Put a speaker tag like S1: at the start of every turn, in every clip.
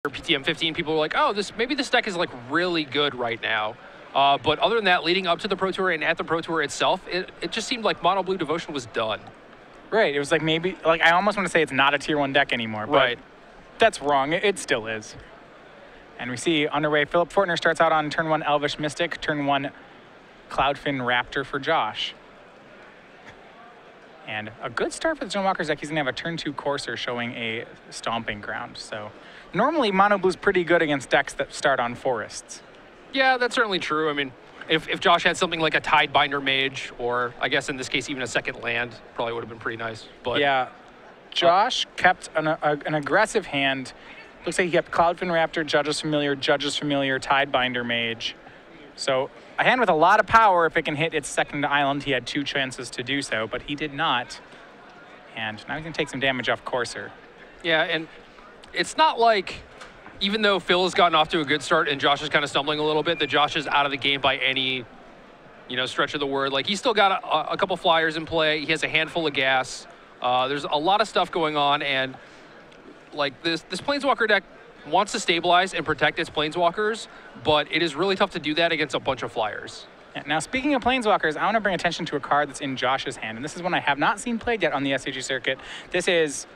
S1: PTM 15, people were like, oh, maybe this deck is like really good right now. But other than that, leading up to the Pro Tour and at the Pro Tour itself, it just seemed like Mono Blue Devotion was done.
S2: Right. It was like maybe, like I almost want to say it's not a tier 1 deck anymore. But
S1: right.
S2: That's wrong. It still is. And we see underway, Phillip Fortner starts out on turn 1 Elvish Mystic, turn 1 Cloudfin Raptor for Josh. And a good start for the Zone Walker's deck. He's going to have a turn 2 Courser showing a Stomping Ground. So normally Mono Blue's pretty good against decks that start on Forests.
S1: Yeah, that's certainly true. I mean, if Josh had something like a Tidebinder Mage, or I guess in this case even a second land, probably would have been pretty nice. But
S2: yeah, Josh kept an aggressive hand. Looks like he kept Cloudfin Raptor, Judge's Familiar, Tidebinder Mage. So a hand with a lot of power. If it can hit its second island, he had 2 chances to do so, but he did not. And now he's going to take some damage off Courser.
S1: Yeah, and it's not like, even though Phil has gotten off to a good start and Josh is kind of stumbling a little bit, that Josh is out of the game by any, stretch of the word. Like, he's still got a couple flyers in play. He has a handful of gas. There's a lot of stuff going on, and like this Planeswalker deck wants to stabilize and protect its Planeswalkers, but it is really tough to do that against a bunch of flyers.
S2: Now, speaking of Planeswalkers, I want to bring attention to a card that's in Josh's hand, and this is one I have not seen played yet on the SCG circuit. This is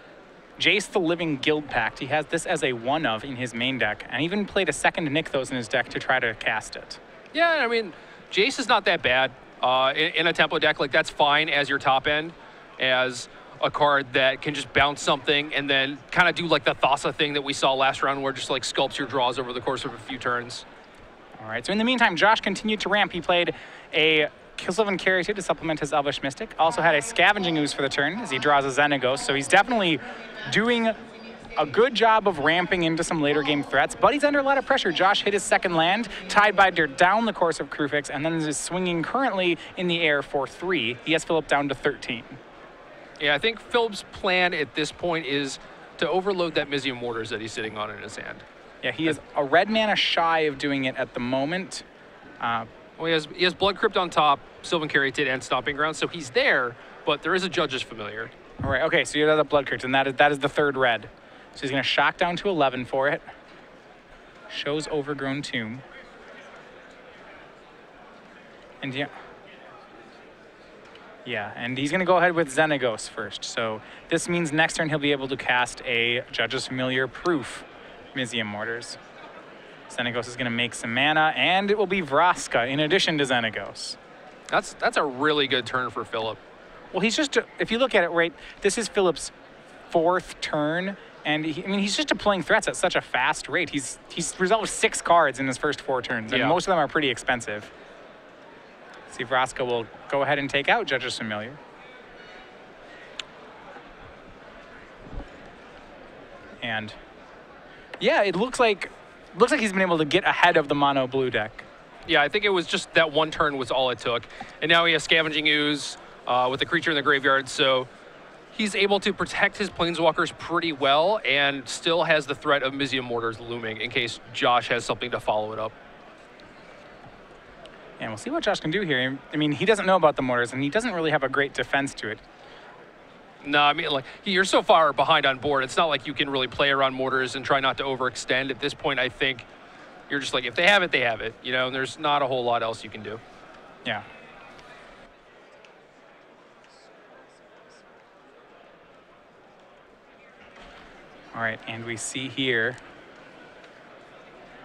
S2: Jace the Living Guild Pact. He has this as a 1-of in his main deck, and even played a second Nykthos in his deck to try to cast it.
S1: Yeah, I mean, Jace is not that bad in a tempo deck. Like, that's fine as your top end, as a card that can just bounce something and then kind of do like the Thassa thing that we saw last round, where it just like sculpts your draws over the course of a few turns.
S2: All right, so in the meantime, Josh continued to ramp. He played a Killsylvan Caryatid to supplement his Elvish Mystic. Also had a Scavenging Ooze for the turn as he draws a Xenagos. So he's definitely doing a good job of ramping into some later game threats, but he's under a lot of pressure. Josh hit his second land, Tidebinder down the course of Krufix, and then is swinging currently in the air for 3. He has Phillip down to 13.
S1: Yeah, I think Philip's plan at this point is to overload that Mizzium Mortars that he's sitting on in his hand.
S2: Yeah, he is a red mana shy of doing it at the moment.
S1: Well, he has Blood Crypt on top, Sylvan Caryatid, and Stomping Ground, so he's there, but there is a Judge's Familiar.
S2: All right, okay, so you have the Blood Crypt, and that is the 3rd red. So he's going to shock down to 11 for it. Shows Overgrown Tomb. And yeah, and he's going to go ahead with Xenagos first. So this means next turn he'll be able to cast a Judge's Familiar proof Mizzium Mortars. Xenagos is going to make some mana, and it will be Vraska in addition to Xenagos.
S1: That's a really good turn for Phillip.
S2: Well, he's just, if you look at it, right, this is Phillip's 4th turn, and he's just deploying threats at such a fast rate. He's resolved 6 cards in his first 4 turns, and most of them are pretty expensive. See, Vraska will go ahead and take out Judge's Familiar. And yeah, it looks like he's been able to get ahead of the mono blue deck.
S1: Yeah, I think it was just that one turn was all it took. And now he has Scavenging Ooze with a creature in the graveyard, so he's able to protect his Planeswalkers pretty well and still has the threat of Mizzium Mortars looming in case Josh has something to follow it up.
S2: And we'll see what Josh can do here. I mean, he doesn't know about the Mortars, and he doesn't really have a great defense to it.
S1: No, I mean, like, you're so far behind on board, it's not like you can really play around Mortars and try not to overextend. At this point, I think you're just like, if they have it, they have it. You know, and there's not a whole lot else you can do.
S2: Yeah. All right, and we see here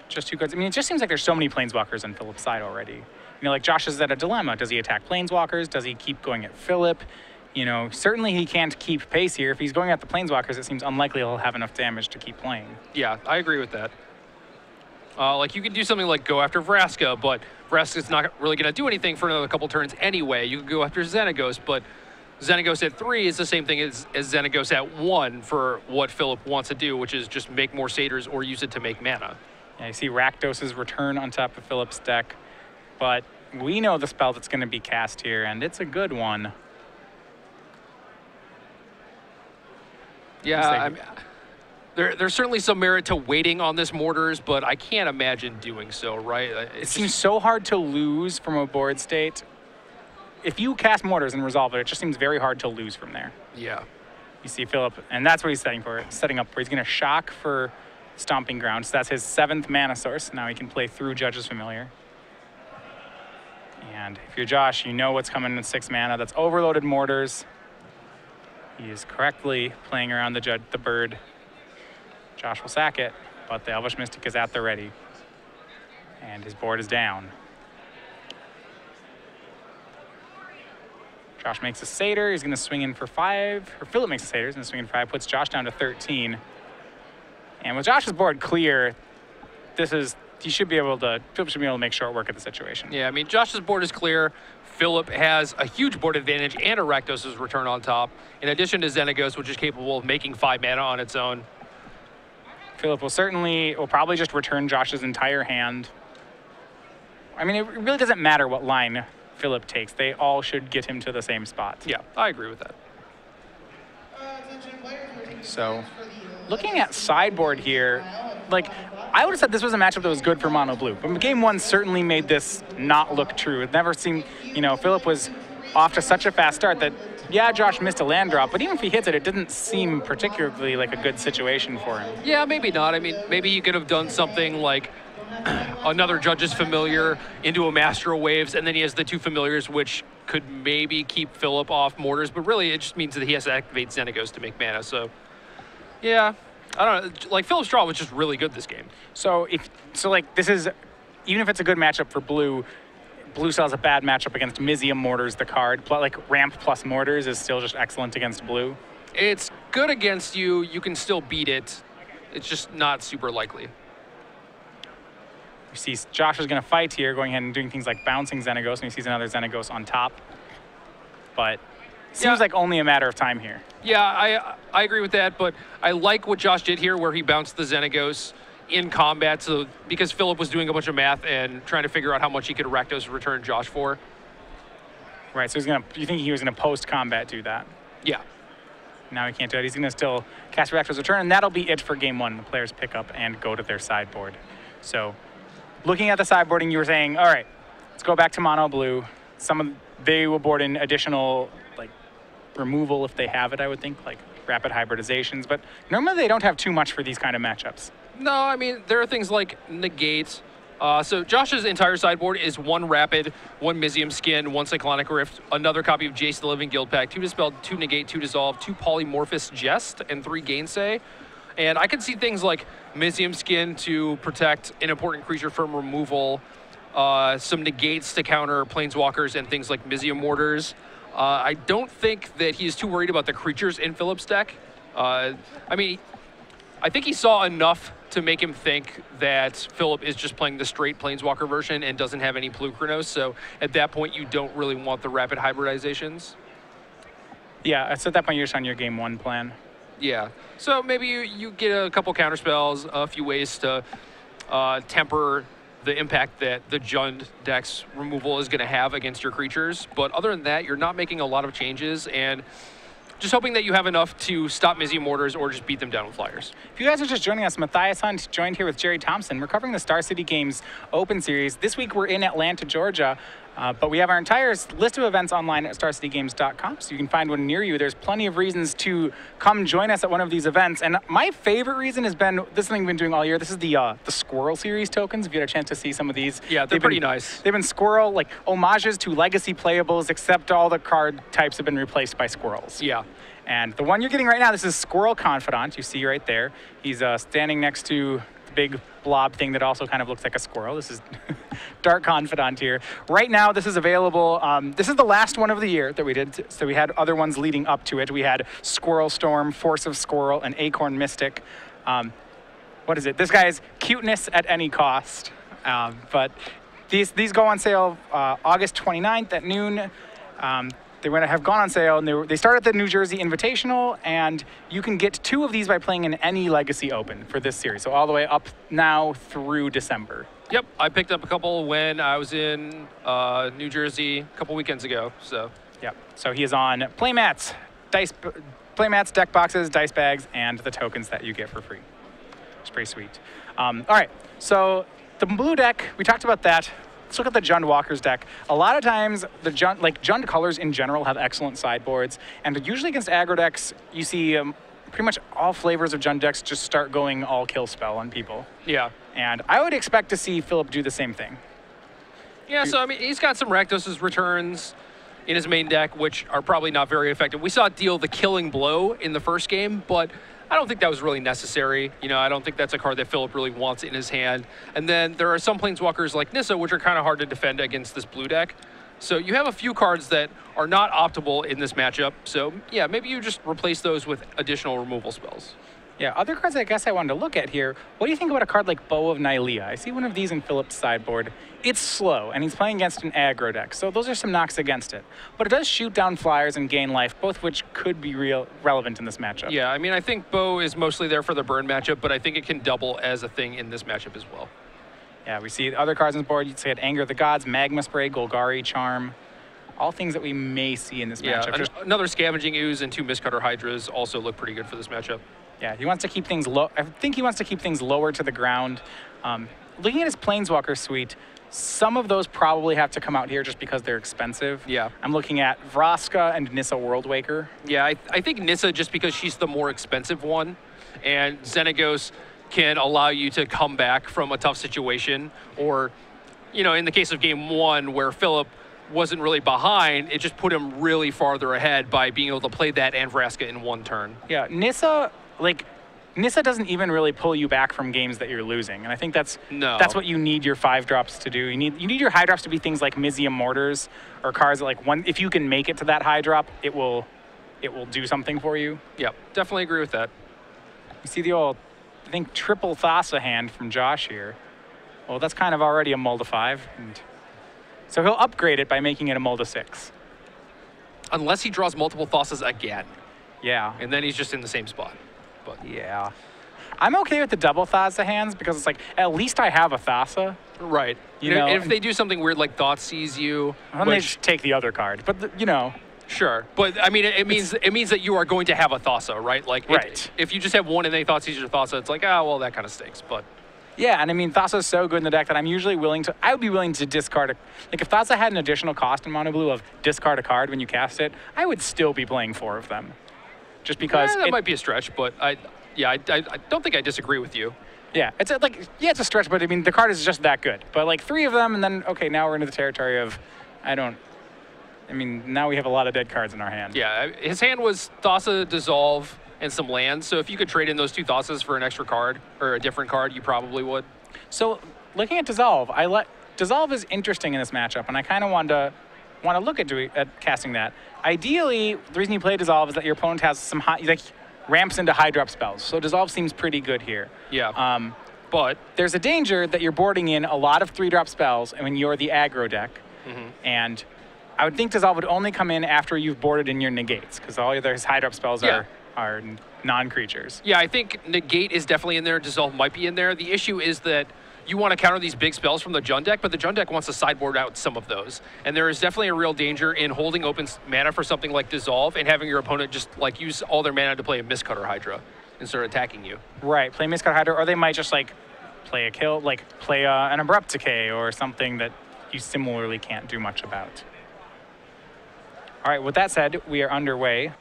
S2: just 2 cards. I mean, it just seems like there's so many Planeswalkers on Phillip's side already. You know, like, Josh is at a dilemma. Does he attack Planeswalkers? Does he keep going at Phillip? You know, certainly he can't keep pace here. If he's going at the Planeswalkers, it seems unlikely he'll have enough damage to keep playing.
S1: Yeah, I agree with that. Like, you can do something like go after Vraska, but Vraska's not really going to do anything for another couple turns anyway. You can go after Xenagos, but Xenagos at 3 is the same thing as Xenagos at 1 for what Phillip wants to do, which is just make more satyrs or use it to make mana.
S2: Yeah, you see Rakdos's return on top of Phillip's deck, but we know the spell that's going to be cast here, and it's a good one.
S1: Yeah, I mean, there's certainly some merit to waiting on this Mortars, but I can't imagine doing so, right?
S2: It seems so hard to lose from a board state. If you cast Mortars and resolve it, it just seems very hard to lose from there.
S1: Yeah.
S2: You see Phillip, and that's what he's setting up for. He's going to shock for Stomping Ground. So that's his 7th mana source. Now he can play through Judge's Familiar. And if you're Josh, you know what's coming with 6 mana. That's Overloaded Mortars. He is correctly playing around the bird. Josh will sack it, but the Elvish Mystic is at the ready. And his board is down. Josh makes a Satyr. He's going to swing in for 5. Or Phillip makes a Satyr. He's going to swing in for 5. Puts Josh down to 13. And with Josh's board clear, Phillip should be able to make short work of the situation.
S1: Yeah, I mean, Josh's board is clear. Phillip has a huge board advantage and a Rakdos' return on top, in addition to Xenagos, which is capable of making 5 mana on its own.
S2: Phillip will probably just return Josh's entire hand. I mean, it really doesn't matter what line Phillip takes. They all should get him to the same spot.
S1: Yeah, I agree with that.
S2: So, looking at sideboard here, like, I would have said this was a matchup that was good for mono blue, but game 1 certainly made this not look true. It never seemed, Phillip was off to such a fast start that, yeah, Josh missed a land drop, but even if he hits it, it didn't seem particularly like a good situation for him.
S1: Yeah, maybe not. I mean, maybe he could have done something like another Judge's Familiar into a Master of Waves, and then he has the 2 Familiars, which could maybe keep Phillip off Mortars, but really it just means that he has to activate Xenagos to make mana, so yeah. I don't know, like Phillip's draw was just really good this game.
S2: So this is, even if it's a good matchup for blue, blue still has a bad matchup against Mizium Mortars, the card. Like ramp plus Mortars is still just excellent against blue.
S1: It's good against you. You can still beat it. It's just not super likely.
S2: You see Josh is going to fight here, going ahead and doing things like bouncing Xenagos, and he sees another Xenagos on top. But seems like only a matter of time here.
S1: Yeah, I agree with that, but I like what Josh did here where he bounced the Xenagos in combat, so because Phillip was doing a bunch of math and trying to figure out how much he could Rakdos return Josh for.
S2: Right, so you think he was going to post-combat do that?
S1: Yeah.
S2: Now he can't do it. He's going to still cast Rakdos return, and that'll be it for game 1. The players pick up and go to their sideboard. So looking at the sideboarding, you were saying, all right, let's go back to mono blue. They will board in additional removal if they have it, I would think, like rapid hybridizations, but normally they don't have too much for these kind of matchups.
S1: No, I mean, there are things like negate. So Josh's entire sideboard is 1 rapid, 1 Mizium Skin, 1 Cyclonic Rift, another copy of Jace the Living Guild Pack, 2 Dispel, 2 Negate, 2 Dissolve, 2 Polymorphous Jest, and 3 Gainsay. And I can see things like Mizium Skin to protect an important creature from removal, some negates to counter Planeswalkers and things like Mizium Mortars. I don't think that he's too worried about the creatures in Phillip's deck. I mean, I think he saw enough to make him think that Phillip is just playing the straight Planeswalker version and doesn't have any Pluchronos, so at that point you don't really want the rapid hybridizations.
S2: Yeah, so at that point you're just on your game 1 plan.
S1: Yeah, so maybe you get a couple counterspells, a few ways to temper the impact that the Jund deck's removal is going to have against your creatures. But other than that, you're not making a lot of changes and just hoping that you have enough to stop Mizium Mortars or just beat them down with flyers.
S2: If you guys are just joining us, Matthias Hunt joined here with Jerry Thompson. We're covering the Star City Games Open Series. This week we're in Atlanta, Georgia, but we have our entire list of events online at starcitygames.com, so you can find one near you. There's plenty of reasons to come join us at one of these events, and my favorite reason has been, this is something we've been doing all year, this is the Squirrel Series tokens, if you had a chance to see some of these.
S1: Yeah, they're pretty nice.
S2: They've been Squirrel, like homages to legacy playables, except all the card types have been replaced by squirrels.
S1: Yeah.
S2: And the one you're getting right now, this is Squirrel Confidant. You see right there. He's standing next to the big blob thing that also kind of looks like a squirrel. This is Dark Confidant here. Right now, this is available. This is the last one of the year that we did. So we had other ones leading up to it. We had Squirrel Storm, Force of Squirrel, and Acorn Mystic. What is it? This guy's cuteness at any cost. But these go on sale August 29th at noon. They have gone on sale, and they start at the New Jersey Invitational, and you can get 2 of these by playing in any Legacy Open for this series, so all the way up now through December.
S1: Yep, I picked up a couple when I was in New Jersey a couple weekends ago. So.
S2: Yep. So he is on playmats, deck boxes, dice bags, and the tokens that you get for free. It's pretty sweet. All right. So the blue deck, we talked about that. Let's look at the Jund Walker's deck. A lot of times, Jund colors in general have excellent sideboards, and usually against aggro decks, you see pretty much all flavors of Jund decks just start going all kill spell on people.
S1: Yeah.
S2: And I would expect to see Phillip do the same thing.
S1: Yeah, so I mean, he's got some Rakdos' returns in his main deck, which are probably not very effective. We saw it deal the killing blow in the first game, but I don't think that was really necessary. You know, I don't think that's a card that Phillip really wants in his hand. And then there are some Planeswalkers like Nissa, which are kind of hard to defend against this blue deck. So you have a few cards that are not optimal in this matchup. So yeah, maybe you just replace those with additional removal spells.
S2: Yeah, other cards I guess I wanted to look at here. What do you think about a card like Bow of Nylea? I see one of these in Phillip's sideboard. It's slow, and he's playing against an aggro deck, so those are some knocks against it. But it does shoot down flyers and gain life, both of which could be relevant in this matchup.
S1: Yeah, I mean, I think Bow is mostly there for the burn matchup, but I think it can double as a thing in this matchup as well. Yeah,
S2: we see other cards on the board. You'd say Anger of the Gods, Magma Spray, Golgari, Charm. All things that we may see in this matchup.
S1: Another Scavenging Ooze and 2 Mistcutter Hydras also look pretty good for this matchup.
S2: Yeah, he wants to keep things low. I think he wants to keep things lower to the ground. Looking at his Planeswalker suite, some of those probably have to come out here just because they're expensive.
S1: Yeah.
S2: I'm looking at Vraska and Nissa Worldwaker.
S1: Yeah, I think Nissa just because she's the more expensive one, and Xenagos can allow you to come back from a tough situation, or, you know, in the case of game 1 where Phillip wasn't really behind, it just put him really farther ahead by being able to play that and Vraska in one turn.
S2: Yeah, Nissa doesn't even really pull you back from games that you're losing, and I think that's what you need your 5-drops to do. You need your high drops to be things like Mizium Mortars, or cards that if you can make it to that high drop, it will do something for you.
S1: Yep, definitely agree with that.
S2: You see the old, I think, triple Thassa hand from Josh here. Well, that's kind of already a mull to 5, and so he'll upgrade it by making it a mull to 6.
S1: Unless he draws multiple Thassas again.
S2: Yeah.
S1: And then he's just in the same spot. But
S2: yeah. I'm okay with the double Thassa hands because it's like, at least I have a Thassa.
S1: Right.
S2: You know,
S1: if they do something weird like Thoughtseize you,
S2: then they just take the other card. But, you know.
S1: Sure. But, I mean, it means that you are going to have a Thassa, right? Like,
S2: right.
S1: If you just have one and they Thoughtseize your Thassa, it's like, well, that kind of stinks. But
S2: yeah, and I mean, Thassa is so good in the deck that I would be willing to discard if Thassa had an additional cost in Mono Blue of discard a card when you cast it, I would still be playing 4 of them. Just because
S1: that might be a stretch, but I don't think I disagree with you.
S2: Yeah, it's a stretch, but I mean, the card is just that good. But 3 of them, and then, okay, now we're into the territory of, now we have a lot of dead cards in our hand.
S1: Yeah, his hand was Thassa, Dissolve, and some lands. So if you could trade in those 2 Thassas for an extra card or a different card, you probably would.
S2: So looking at Dissolve, Dissolve is interesting in this matchup, and I kind of want to look at casting that. Ideally, the reason you play Dissolve is that your opponent has some ramps into high drop spells. So Dissolve seems pretty good here.
S1: Yeah. But
S2: there's a danger that you're boarding in a lot of 3-drop spells when you're the aggro deck, and I would think Dissolve would only come in after you've boarded in your negates, because all his high drop spells are non-creatures.
S1: Yeah, I think Negate is definitely in there. Dissolve might be in there. The issue is that you want to counter these big spells from the Jund deck, but the Jund deck wants to sideboard out some of those. And there is definitely a real danger in holding open mana for something like Dissolve and having your opponent just use all their mana to play a Mistcutter Hydra and start attacking you.
S2: Right, play Mistcutter Hydra, or they might just play a kill, play an Abrupt Decay or something that you similarly can't do much about. All right, with that said, we are underway.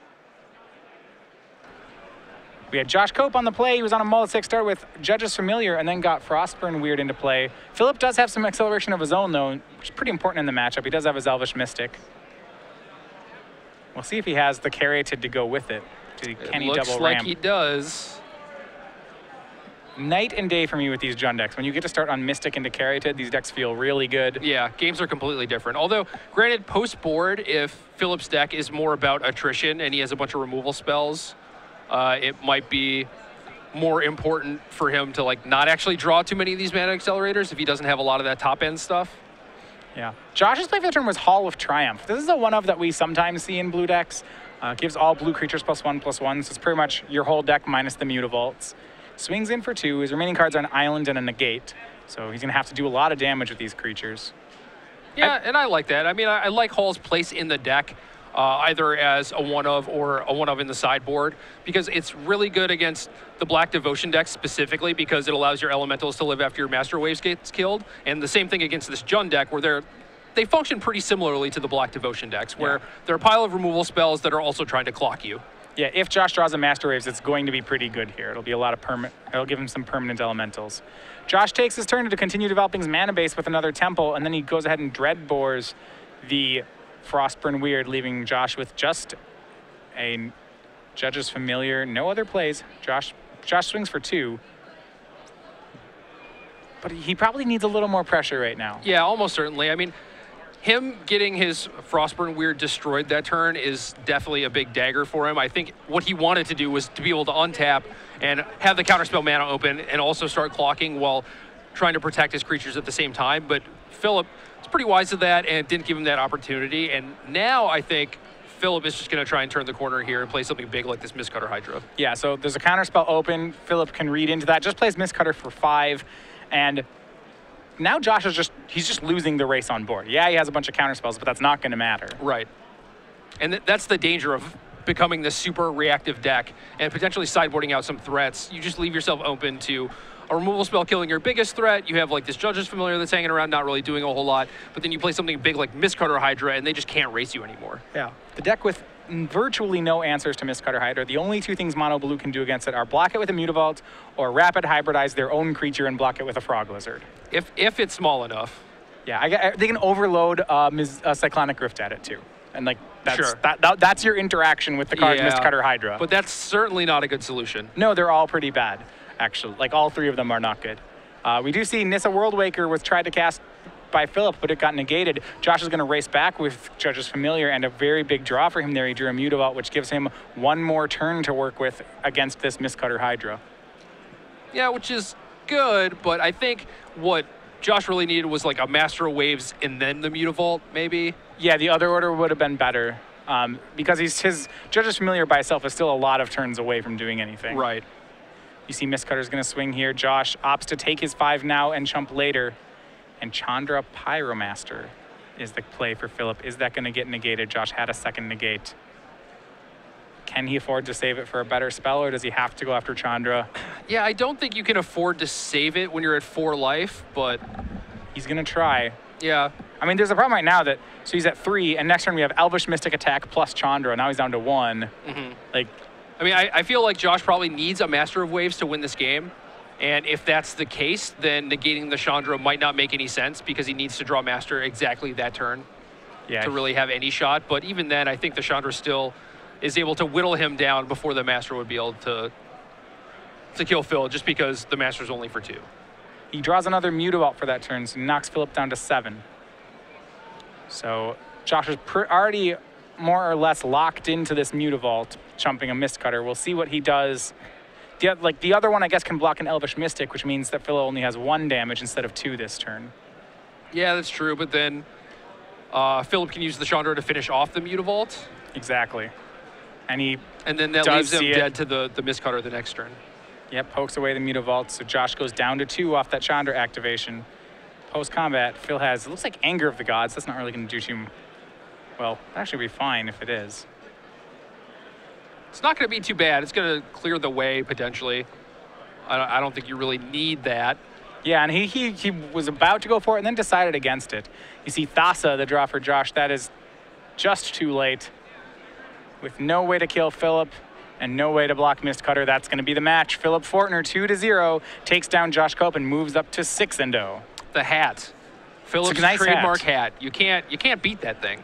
S2: We had Josh Cope on the play. He was on a mull 6 start with Judge's Familiar and then got Frostburn Weird into play. Phillip does have some acceleration of his own, though, which is pretty important in the matchup. He does have his Elvish Mystic. We'll see if he has the Caryatid to go with it. Can he double ramp?
S1: Looks like he does.
S2: Night and day for me with these Jund decks. When you get to start on Mystic into Caryatid, these decks feel really good.
S1: Yeah, games are completely different. Although, granted, post-board, if Phillip's deck is more about attrition and he has a bunch of removal spells, it might be more important for him to not actually draw too many of these mana accelerators if he doesn't have a lot of that top end stuff.
S2: Yeah. Josh's play for the turn was Hall of Triumph. This is a one of that we sometimes see in blue decks. Gives all blue creatures +1/+1, so it's pretty much your whole deck minus the Mutavaults. Swings in for 2. His remaining cards are an island and a negate, so he's going to have to do a lot of damage with these creatures.
S1: Yeah, and I like that. I mean, I like Hall's place in the deck. Either as a one-of or a one-of in the sideboard, because it's really good against the Black Devotion deck specifically because it allows your elementals to live after your Master Waves gets killed, and the same thing against this Jund deck where they function pretty similarly to the Black Devotion decks, where they're a pile of removal spells that are also trying to clock you.
S2: Yeah, if Josh draws a Master Waves, it's going to be pretty good here. It'll be a lot of it'll give him some permanent elementals. Josh takes his turn to continue developing his mana base with another Temple, and then he goes ahead and Dreadbores the Frostburn Weird, leaving Josh with just a Judge's Familiar. No other plays. Josh swings for 2. But he probably needs a little more pressure right now.
S1: Yeah, almost certainly. I mean, him getting his Frostburn Weird destroyed that turn is definitely a big dagger for him. I think what he wanted to do was to be able to untap and have the counterspell mana open and also start clocking while trying to protect his creatures at the same time. But Phillip was pretty wise to that and didn't give him that opportunity. And now I think Phillip is just going to try and turn the corner here and play something big like this Mistcutter Hydra.
S2: Yeah, so there's a counterspell open. Phillip can read into that. Just plays Mistcutter for 5. And now Josh is he's just losing the race on board. Yeah, he has a bunch of counterspells, but that's not going to matter.
S1: Right. And that's the danger of becoming this super reactive deck and potentially sideboarding out some threats. You just leave yourself open to a removal spell killing your biggest threat. You have like this Judge's Familiar that's hanging around, not really doing a whole lot. But then you play something big like Mistcutter Hydra, and they just can't race you anymore. Yeah.
S2: The deck with virtually no answers to Mistcutter Hydra. The only 2 things Mono Blue can do against it are block it with a Mutavault or rapid hybridize their own creature and block it with a Frog Lizard.
S1: If it's small enough.
S2: Yeah, they can overload Cyclonic Rift at it too. And like
S1: Sure.
S2: That's your interaction with the card Mistcutter Hydra.
S1: But that's certainly not a good solution.
S2: No, they're all pretty bad, actually. Like all 3 of them are not good. We do see Nissa Worldwaker was tried to cast by Phillip, but it got negated. Josh is going to race back with Judge's Familiar, and a very big draw for him there. He drew a Mutavault, which gives him 1 more turn to work with against this Mistcutter Hydra.
S1: Yeah, which is good, but I think what Josh really needed was like a Master of Waves and then the Mutavault, maybe.
S2: Yeah, the other order would have been better because his Judge's Familiar by itself is still a lot of turns away from doing anything.
S1: Right.
S2: You see Mistcutter's going to swing here. Josh opts to take his 5 now and chump later. And Chandra Pyromaster is the play for Phillip. Is that going to get negated? Josh had a second negate. Can he afford to save it for a better spell, or does he have to go after Chandra?
S1: Yeah, I don't think you can afford to save it when you're at 4 life, but
S2: he's going to try.
S1: Yeah.
S2: I mean, there's a problem right now that, so he's at 3, and next turn we have Elvish Mystic Attack plus Chandra. Now he's down to 1.
S1: Mm-hmm.
S2: Like,
S1: I mean, I feel like Josh probably needs a Master of Waves to win this game. And if that's the case, then negating the Chandra might not make any sense because he needs to draw Master exactly that turn to really have any shot. But even then, I think the Chandra still is able to whittle him down before the Master would be able to kill Phil, just because the Master's only for 2.
S2: He draws another Mutavault for that turn, so he knocks Phillip down to 7. So Josh is already more or less locked into this Mutavault, chumping a Mistcutter. We'll see what he does. The other one, I guess, can block an Elvish Mystic, which means that Phil only has 1 damage instead of 2 this turn.
S1: Yeah, that's true, but then Phillip can use the Chandra to finish off the Mutavault.
S2: Exactly. And
S1: then that leaves him dead to the Mistcutter the next turn.
S2: Yep, pokes away the Mutavault, so Josh goes down to 2 off that Chandra activation. Post-combat, Phil has, it looks like Anger of the Gods. That's not really going to do too, well, actually be fine if it is.
S1: It's not going to be too bad. It's going to clear the way, potentially. I don't think you really need that.
S2: Yeah, and he was about to go for it and then decided against it. You see Thassa, the draw for Josh. That is just too late. With no way to kill Phillip and no way to block Mistcutter, that's going to be the match. Phillip Fortner, 2-0, takes down Josh Cope and moves up to 6-0.
S1: The hat. Phillip's
S2: nice
S1: trademark hat. You can't beat that thing.